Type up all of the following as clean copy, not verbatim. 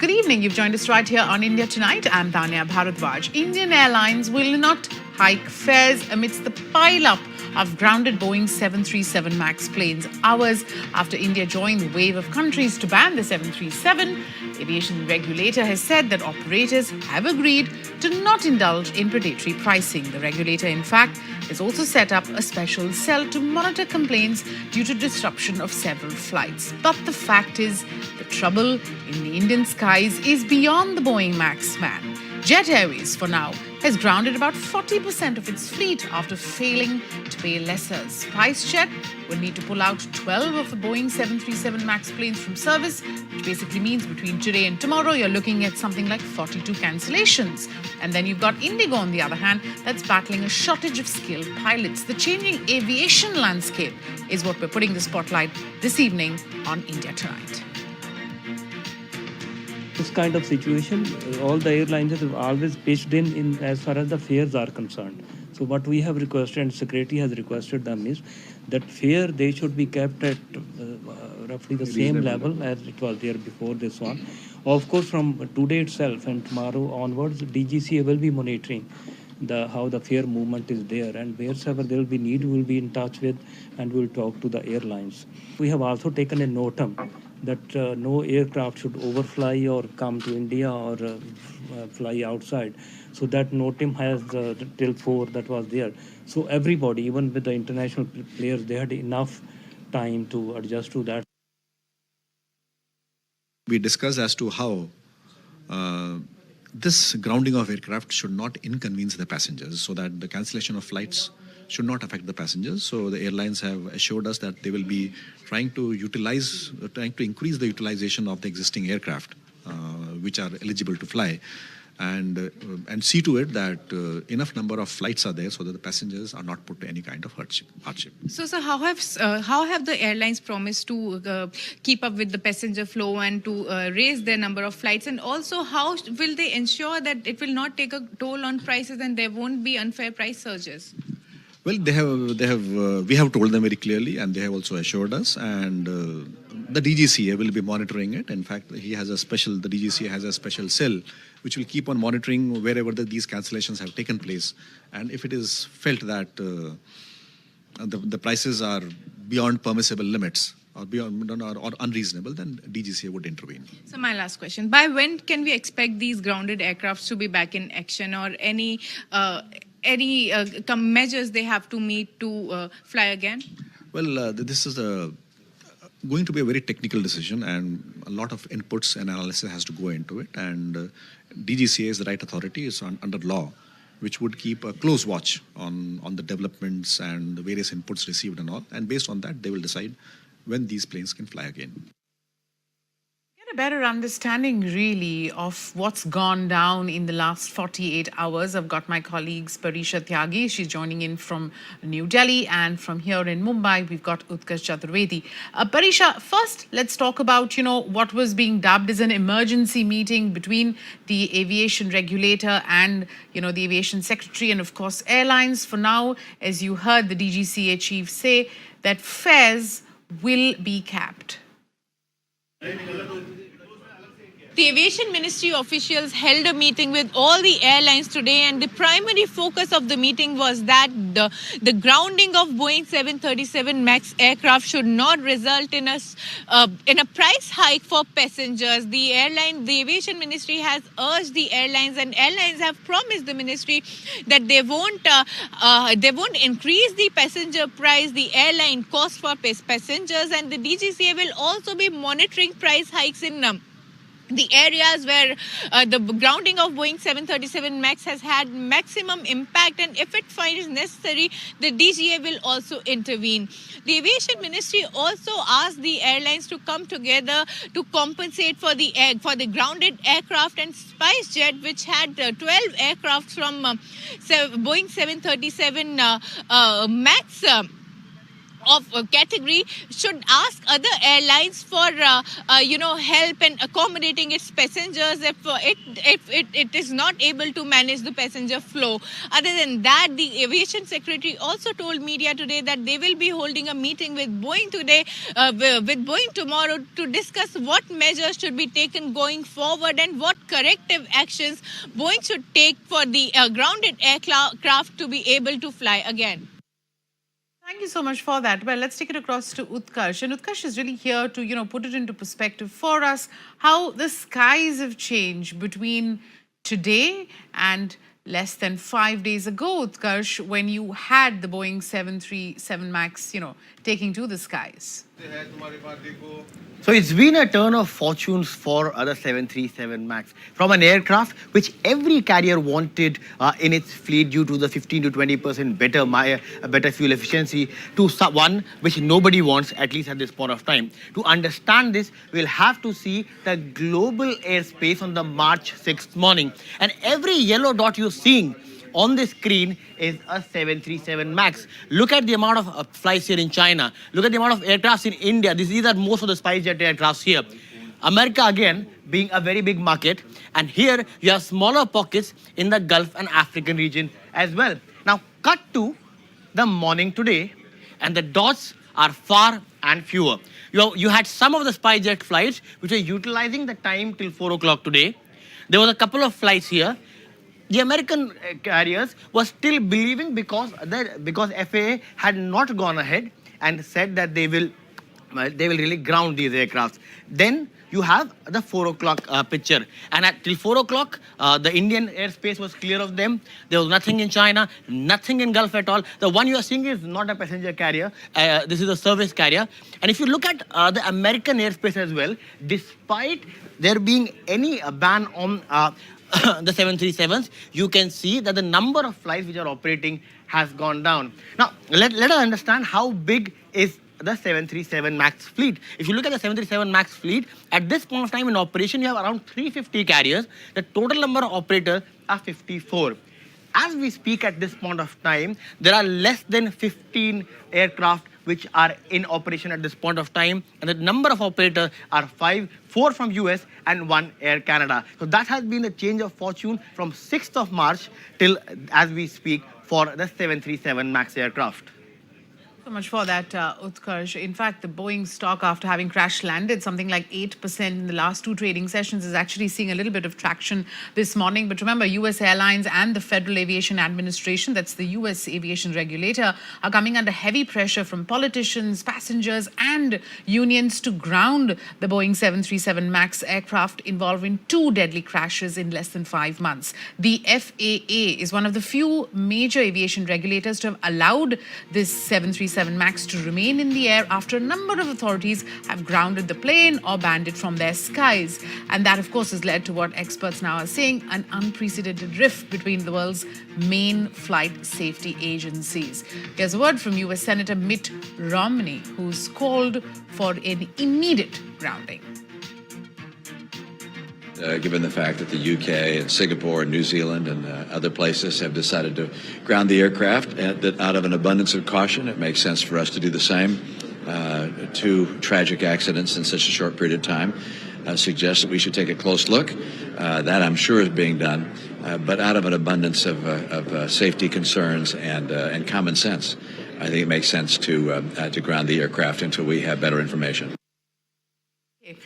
Good evening. You've joined us right here on India Tonight. I'm Tanya Bharadwaj. Indian Airlines will not hike fares amidst the pile-up of grounded Boeing 737 MAX planes. Hours after India joined the wave of countries to ban the 737, aviation regulator has said that operators have agreed to not indulge in predatory pricing. The regulator, in fact, has also set up a special cell to monitor complaints due to disruption of several flights. But the fact is, the trouble in the Indian skies is beyond the Boeing MAX ban. Jet Airways, for now, has grounded about 40% of its fleet after failing to pay lessors. SpiceJet will need to pull out 12 of the Boeing 737 MAX planes from service, which basically means between today and tomorrow, you're looking at something like 42 cancellations. And then you've got Indigo, on the other hand, that's battling a shortage of skilled pilots. The changing aviation landscape is what we're putting the spotlight this evening on India Tonight. This kind of situation, all the airlines have always pitched in as far as the fares are concerned. So what we have requested and Secretary has requested them is that fare, they should be kept at roughly the same level as it was there before this one. Of course, from today itself and tomorrow onwards, DGCA will be monitoring how the fare movement is there, and wherever there will be need, we will be in touch with and we will talk to the airlines. We have also taken a notum that no aircraft should overfly or come to India or fly outside. So that notum has till 4 that was there. So everybody, even with the international players, they had enough time to adjust to that. We discussed as to how this grounding of aircraft should not inconvenience the passengers, so that the cancellation of flights should not affect the passengers. So the airlines have assured us that they will be trying to increase the utilization of the existing aircraft which are eligible to fly, and see to it that enough number of flights are there so that the passengers are not put to any kind of hardship. So, sir, how have the airlines promised to keep up with the passenger flow and to raise their number of flights, and also how will they ensure that it will not take a toll on prices and there won't be unfair price surges? Well, we have told them very clearly, and they have also assured us, and the DGCA will be monitoring it. In fact, the DGCA has a special cell which will keep on monitoring wherever these cancellations have taken place. And if it is felt that the prices are beyond permissible limits or unreasonable, then DGCA would intervene. So my last question, by when can we expect these grounded aircrafts to be back in action, or any measures they have to meet to fly again? Well, this is going to be a very technical decision, and a lot of inputs and analysis has to go into it. And DGCA is the right authority, it's under law, which would keep a close watch on the developments and the various inputs received and all. And based on that, they will decide when these planes can fly again. A better understanding really of what's gone down in the last 48 hours. I've got my colleagues Parisha Tyagi, she's joining in from New Delhi, and from here in Mumbai we've got Utkarsh Chaturvedi. Parisha, first let's talk about what was being dubbed as an emergency meeting between the aviation regulator and the aviation secretary and of course airlines. For now, as you heard the DGCA chief say, that fares will be capped. The Aviation Ministry officials held a meeting with all the airlines today, and the primary focus of the meeting was that the grounding of Boeing 737 MAX aircraft should not result in a price hike for passengers. The Aviation Ministry has urged the airlines, and airlines have promised the ministry that they won't increase the passenger price, the airline cost for passengers, and the DGCA will also be monitoring price hikes in the areas where the grounding of Boeing 737 MAX has had maximum impact, and if it finds necessary, the DGA will also intervene. The Aviation Ministry also asked the airlines to come together to compensate for the grounded aircraft, and SpiceJet, which had 12 aircraft from Boeing 737 MAX category should ask other airlines for help in accommodating its passengers if it is not able to manage the passenger flow. Other than that, the aviation secretary also told media today that they will be holding a meeting with Boeing today, with Boeing tomorrow, to discuss what measures should be taken going forward and what corrective actions Boeing should take for the grounded aircraft to be able to fly again. Thank you so much for that. Well, let's take it across to Utkarsh. And Utkarsh is really here to, put it into perspective for us how the skies have changed between today and less than 5 days ago, Utkarsh, when you had the Boeing 737 MAX, taking to the skies. So it's been a turn of fortunes for other 737 MAX. From an aircraft which every carrier wanted in its fleet due to the 15 to 20% better fuel efficiency, to one which nobody wants, at least at this point of time. To understand this, we'll have to see the global airspace on the March 6th morning. And every yellow dot you're seeing on the screen is a 737 MAX. Look at the amount of flights here in China. Look at the amount of aircrafts in India. These are most of the SpiceJet aircrafts here. America, again, being a very big market. And here you have smaller pockets in the Gulf and African region as well. Now, cut to the morning today, and the dots are far and fewer. You had some of the SpiceJet flights which were utilizing the time till 4 o'clock today. There was a couple of flights here. The American carriers were still believing because FAA had not gone ahead and said that they will really ground these aircrafts. Then you have the 4 o'clock picture. And till 4 o'clock, the Indian airspace was clear of them. There was nothing in China, nothing in Gulf at all. The one you are seeing is not a passenger carrier. This is a service carrier. And if you look at the American airspace as well, despite there being any ban on the 737s, you can see that the number of flights which are operating has gone down. Now, let us understand how big is the 737 MAX fleet. If you look at the 737 MAX fleet, at this point of time in operation, you have around 350 carriers. The total number of operators are 54. As we speak at this point of time, there are less than 15 aircraft which are in operation at this point of time, and the number of operators are 4 from US and 1 Air Canada. So that has been a change of fortune from 6th of March till as we speak for the 737 MAX aircraft. So much for that, Utkarsh. In fact, the Boeing stock, after having crash landed something like 8% in the last 2 trading sessions, is actually seeing a little bit of traction this morning. But remember, US Airlines and the Federal Aviation Administration, that's the US aviation regulator, are coming under heavy pressure from politicians, passengers, and unions to ground the Boeing 737 MAX aircraft involved in 2 deadly crashes in less than 5 months. The FAA is one of the few major aviation regulators to have allowed this 737 MAX to remain in the air after a number of authorities have grounded the plane or banned it from their skies. And that, of course, has led to what experts now are saying, an unprecedented rift between the world's main flight safety agencies. Here's a word from US Senator Mitt Romney, who's called for an immediate grounding. Given the fact that the UK and Singapore and New Zealand and other places have decided to ground the aircraft, that out of an abundance of caution, it makes sense for us to do the same. 2 tragic accidents in such a short period of time suggests that we should take a close look. That, I'm sure, is being done, but out of an abundance of safety concerns and common sense, I think it makes sense to ground the aircraft until we have better information.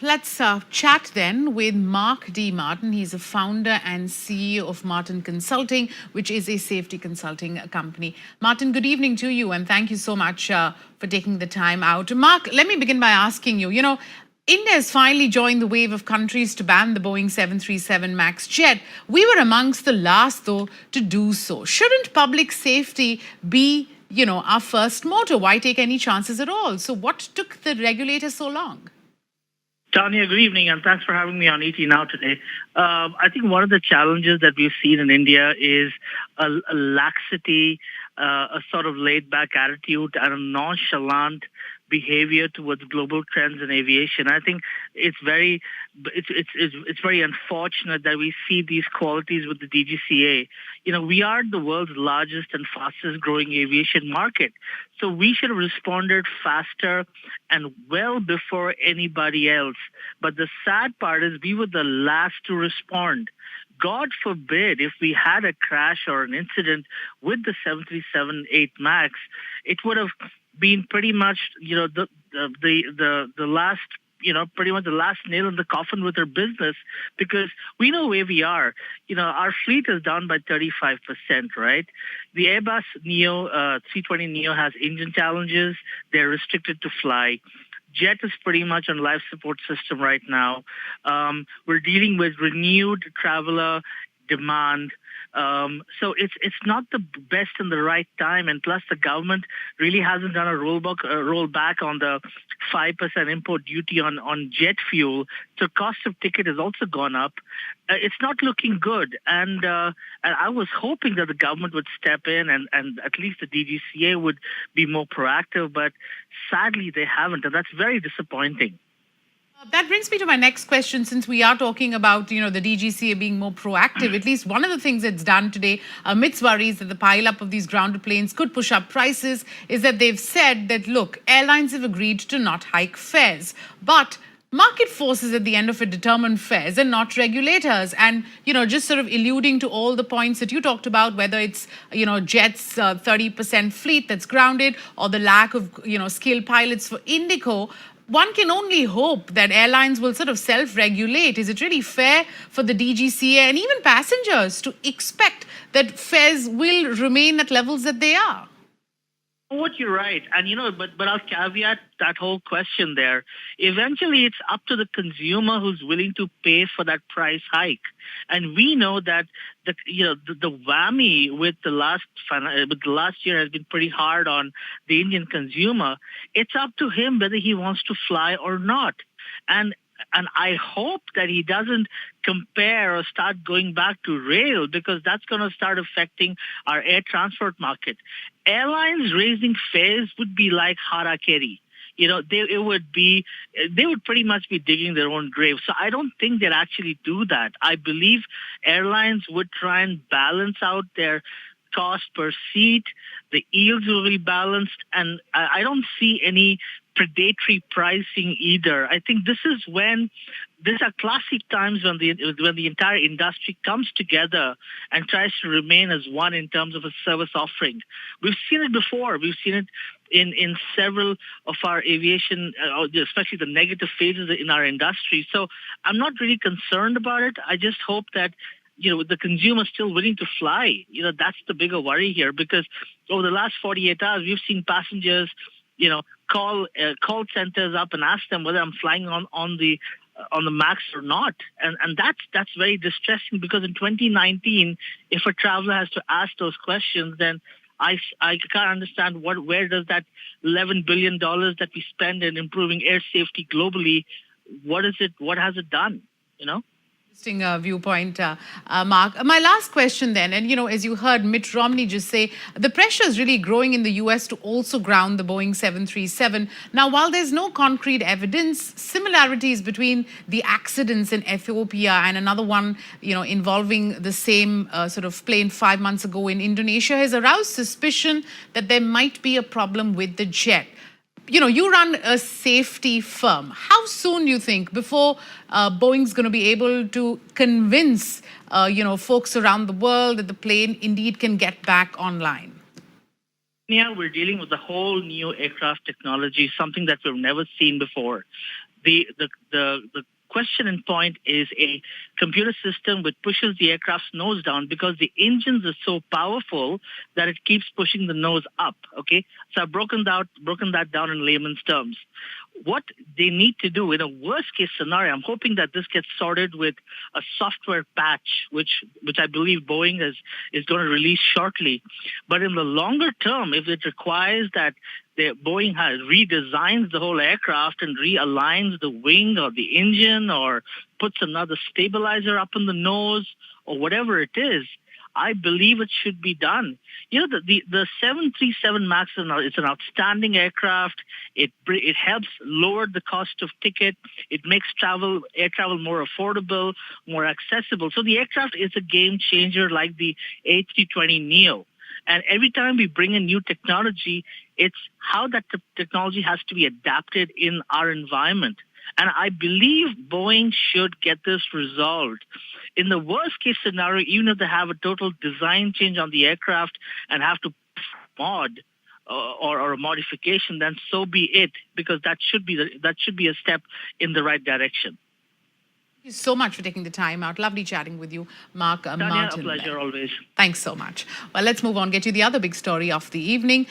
Let's chat then with Mark D. Martin. He's a founder and CEO of Martin Consulting, which is a safety consulting company. Martin, good evening to you, and thank you so much for taking the time out. Mark, let me begin by asking you, India has finally joined the wave of countries to ban the Boeing 737 MAX jet. We were amongst the last, though, to do so. Shouldn't public safety be, our first motto? Why take any chances at all? So what took the regulator so long? Tanya, good evening, and thanks for having me on ET Now today. I think one of the challenges that we've seen in India is a laxity, a sort of laid-back attitude, and a nonchalant behavior towards global trends in aviation. I think it's very unfortunate that we see these qualities with the DGCA. We are the world's largest and fastest growing aviation market. So we should have responded faster and well before anybody else. But the sad part is we were the last to respond. God forbid if we had a crash or an incident with the 737-8 MAX, it would have been pretty much, the last, pretty much the last nail in the coffin with our business, because we know where we are. Our fleet is down by 35%, right? The Airbus Neo, 320 Neo has engine challenges. They're restricted to fly. Jet is pretty much on life support system right now. We're dealing with renewed traveler demand. So it's not the best in the right time, and plus the government really hasn't done a rollback on the 5% import duty on jet fuel. So cost of ticket has also gone up. It's not looking good, and I was hoping that the government would step in and at least the DGCA would be more proactive, but sadly they haven't, and that's very disappointing. That brings me to my next question. Since we are talking about, the DGCA being more proactive, at least one of the things it's done today, amidst worries that the pileup of these grounded planes could push up prices, is that they've said that, look, airlines have agreed to not hike fares, but market forces at the end of it determine fares and not regulators. And, just sort of alluding to all the points that you talked about, whether it's, Jet's 30% fleet that's grounded or the lack of, skilled pilots for Indigo, one can only hope that airlines will sort of self-regulate. Is it really fair for the DGCA and even passengers to expect that fares will remain at levels that they are? What you're right, and but I'll caveat that whole question there. Eventually, it's up to the consumer who's willing to pay for that price hike, and we know that the whammy with the last year has been pretty hard on the Indian consumer. It's up to him whether he wants to fly or not, and I hope that he doesn't compare or start going back to rail, because that's going to start affecting our air transport market. Airlines raising fares would be like harakiri. They would pretty much be digging their own grave. So I don't think they'd actually do that. I believe airlines would try and balance out their cost per seat. The yields will be balanced, and I don't see any predatory pricing either. I think these are classic times when the entire industry comes together and tries to remain as one in terms of a service offering. We've seen it before. We've seen it in several of our aviation, especially the negative phases in our industry. So I'm not really concerned about it. I just hope that the consumer is still willing to fly. That's the bigger worry here, because over the last 48 hours, we've seen passengers, call centers up and ask them whether I'm flying on the MAX or not, and that's very distressing, because in 2019, if a traveler has to ask those questions, then I can't understand where does that $11 billion that we spend in improving air safety globally, what has it done? Interesting viewpoint, Mark. My last question then, and as you heard Mitt Romney just say, the pressure is really growing in the US to also ground the Boeing 737. Now, while there's no concrete evidence, similarities between the accidents in Ethiopia and another one, involving the same sort of plane 5 months ago in Indonesia has aroused suspicion that there might be a problem with the jet. You run a safety firm. How soon do you think before Boeing's going to be able to convince, folks around the world that the plane indeed can get back online? Yeah, we're dealing with the whole new aircraft technology, something that we've never seen before. The question in point is a computer system which pushes the aircraft's nose down, because the engines are so powerful that it keeps pushing the nose up. Okay, so I've broken that down in layman's terms. What they need to do in a worst case scenario, I'm hoping that this gets sorted with a software patch, which I believe Boeing is going to release shortly. But in the longer term, if it requires that Boeing redesigns the whole aircraft and realigns the wing or the engine or puts another stabilizer up in the nose or whatever it is, I believe it should be done. You know, the 737 MAX is an outstanding aircraft. It helps lower the cost of ticket. It makes air travel more affordable, more accessible. So the aircraft is a game changer like the A320neo. And every time we bring in new technology, it's how that technology has to be adapted in our environment. And I believe Boeing should get this resolved. In the worst case scenario, even if they have a total design change on the aircraft and have to mod or a modification, then so be it, because that should be a step in the right direction. Thank you so much for taking the time out. Lovely chatting with you, Mark Tanya, Martin. a pleasure always. Thanks so much. Well, let's move on, get you the other big story of the evening.